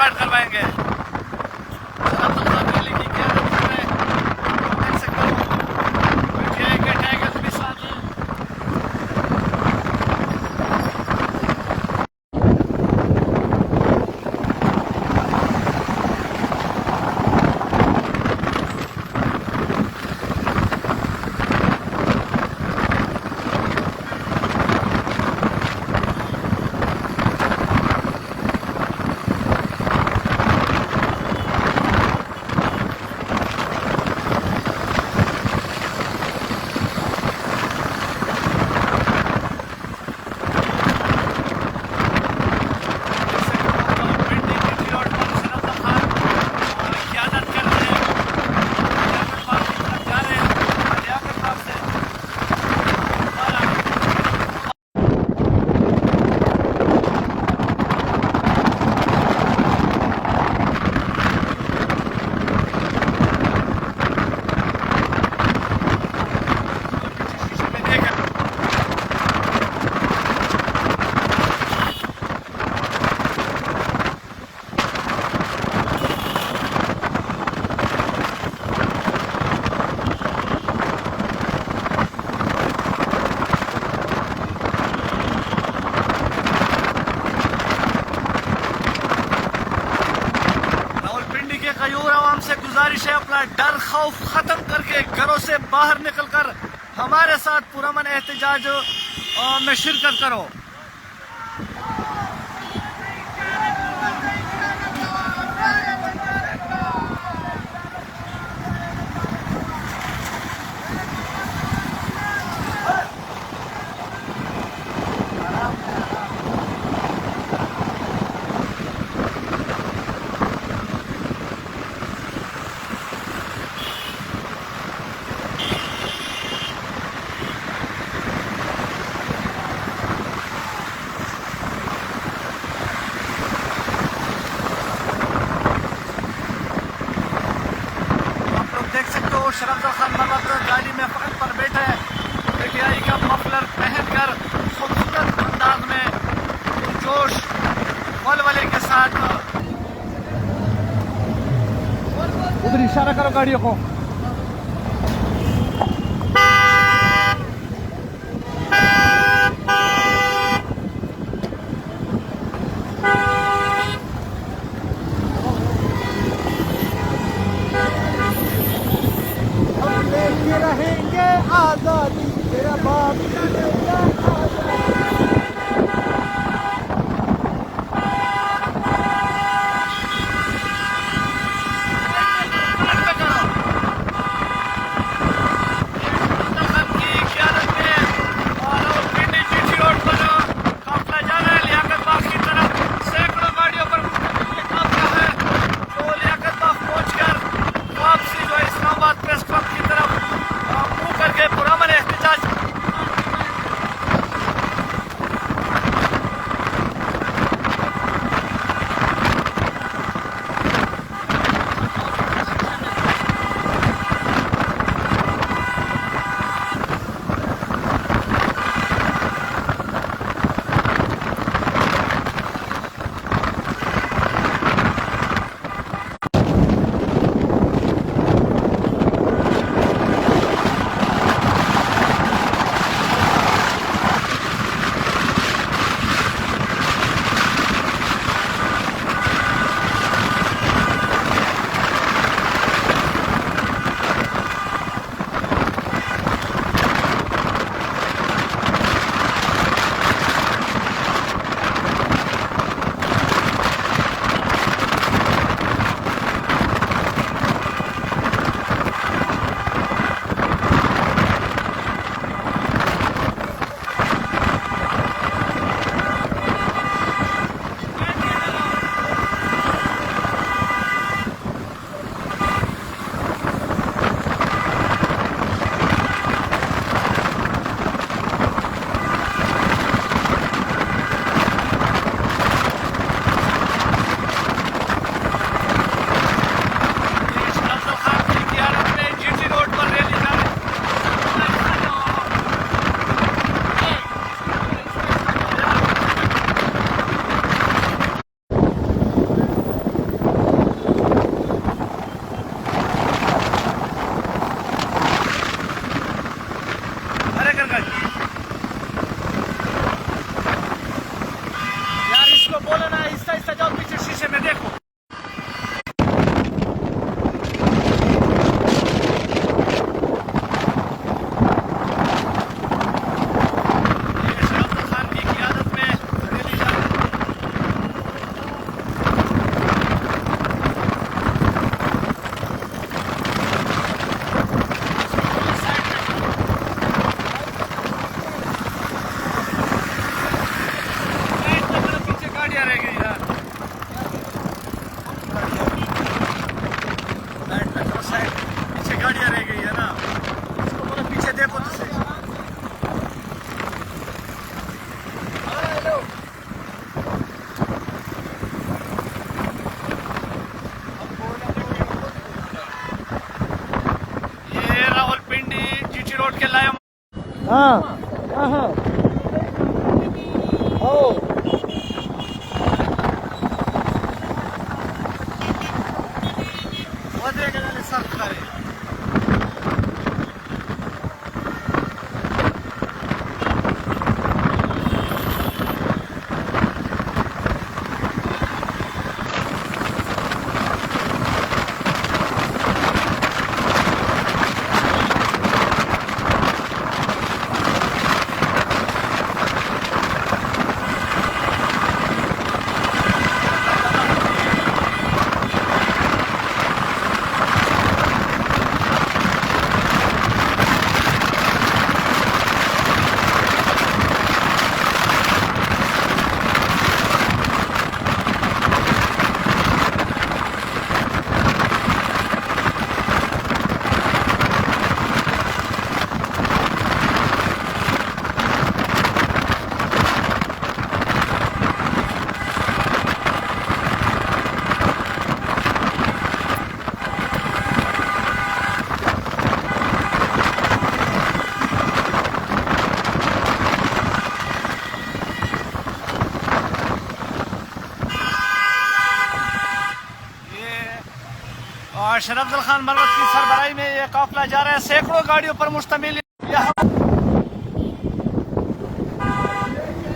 Start करवाएंगे। गुजारिश है अपना डर खौफ खत्म करके घरों से बाहर निकलकर हमारे साथ पुरअमन एहतजाज में शिरकत करो। शराफत खान मरोत गाड़ी में फकत पर बैठे हैं, पीटीआई का मफलर पहनकर खूबसूरत अंदाज में जोश वलवले के साथ। उधर इशारा करो गाड़ियों को। रहेंगे आजादी तेरा बाप साइड पीछे गाड़ियाँ रह गई है ना, इसको बोलो पीछे देखो तो सही। ये रावलपिंडी जीटी रोड के लायम। हाँ हाँ ओ वो देखेगा ना सब करे। और शराफजल खान मरोत की सरबराही में ये काफिला जा रहा है, सैकड़ों गाड़ियों पर मुश्तमिल।